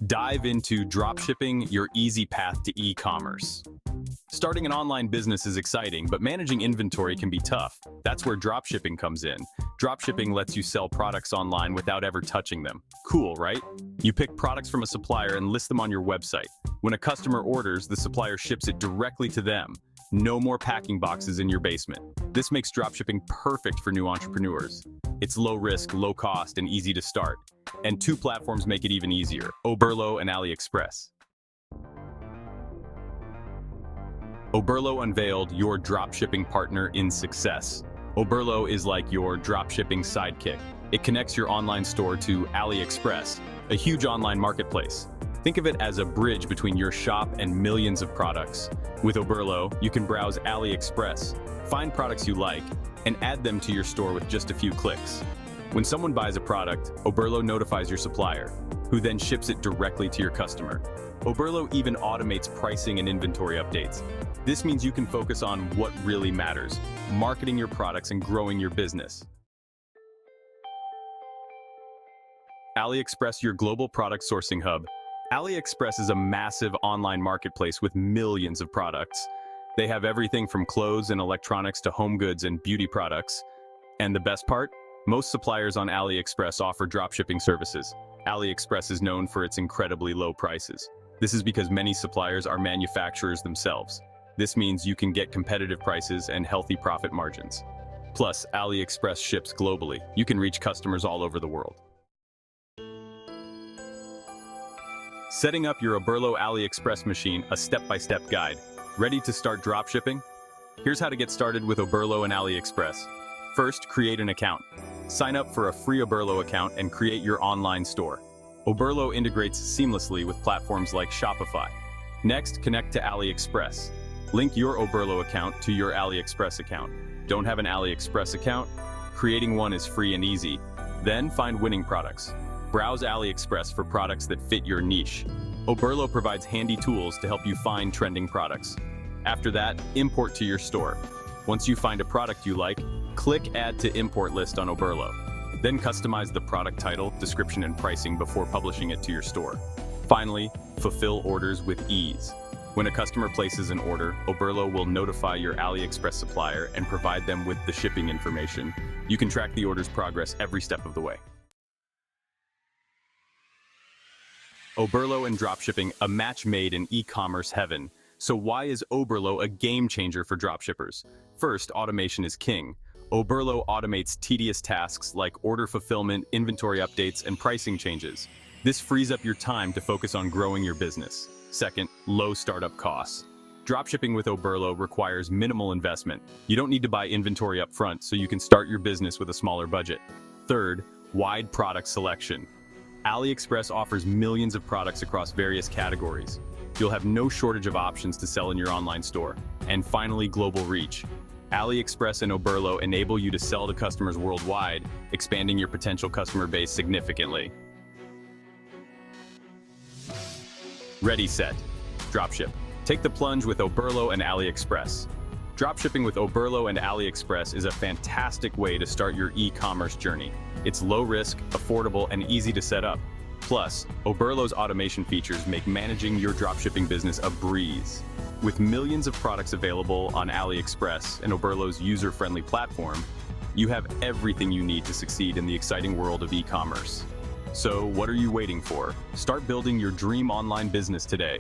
Dive into dropshipping, your easy path to e-commerce. Starting an online business is exciting, but managing inventory can be tough. That's where dropshipping comes in. Dropshipping lets you sell products online without ever touching them. Cool, right? You pick products from a supplier and list them on your website. When a customer orders, the supplier ships it directly to them. No more packing boxes in your basement. This makes dropshipping perfect for new entrepreneurs. It's low risk, low cost, and easy to start. And two platforms make it even easier: Oberlo and Aliexpress. Oberlo unveiled your dropshipping partner in success. Oberlo is like your dropshipping sidekick. It connects your online store to Aliexpress, a huge online marketplace. Think of it as a bridge between your shop and millions of products. With Oberlo, you can browse Aliexpress, find products you like, and add them to your store with just a few clicks. When someone buys a product, Oberlo notifies your supplier, who then ships it directly to your customer. Oberlo even automates pricing and inventory updates. This means you can focus on what really matters: marketing your products and growing your business. Aliexpress, your global product sourcing hub. Aliexpress is a massive online marketplace with millions of products. They have everything from clothes and electronics to home goods and beauty products. And the best part? Most suppliers on Aliexpress offer dropshipping services. Aliexpress is known for its incredibly low prices. This is because many suppliers are manufacturers themselves. This means you can get competitive prices and healthy profit margins. Plus, Aliexpress ships globally. You can reach customers all over the world. Setting up your Oberlo Aliexpress machine, a step-by-step guide. Ready to start dropshipping? Here's how to get started with Oberlo and Aliexpress. First, create an account. Sign up for a free Oberlo account and create your online store. Oberlo integrates seamlessly with platforms like Shopify. Next, connect to Aliexpress. Link your Oberlo account to your Aliexpress account. Don't have an Aliexpress account? Creating one is free and easy. Then find winning products. Browse Aliexpress for products that fit your niche. Oberlo provides handy tools to help you find trending products. After that, import to your store. Once you find a product you like, click Add to Import List on Oberlo. Then customize the product title, description, and pricing before publishing it to your store. Finally, fulfill orders with ease. When a customer places an order, Oberlo will notify your Aliexpress supplier and provide them with the shipping information. You can track the order's progress every step of the way. Oberlo and dropshipping, a match made in e-commerce heaven. So why is Oberlo a game changer for dropshippers? First, automation is king. Oberlo automates tedious tasks like order fulfillment, inventory updates, and pricing changes. This frees up your time to focus on growing your business. Second, low startup costs. Dropshipping with Oberlo requires minimal investment. You don't need to buy inventory up front, so you can start your business with a smaller budget. Third, wide product selection. Aliexpress offers millions of products across various categories. You'll have no shortage of options to sell in your online store. And finally, global reach. Aliexpress and Oberlo enable you to sell to customers worldwide, expanding your potential customer base significantly. Ready, set, dropship. Take the plunge with Oberlo and Aliexpress. Dropshipping with Oberlo and Aliexpress is a fantastic way to start your e-commerce journey. It's low risk, affordable, and easy to set up. Plus, Oberlo's automation features make managing your dropshipping business a breeze. With millions of products available on Aliexpress and Oberlo's user-friendly platform, you have everything you need to succeed in the exciting world of e-commerce. So, what are you waiting for? Start building your dream online business today.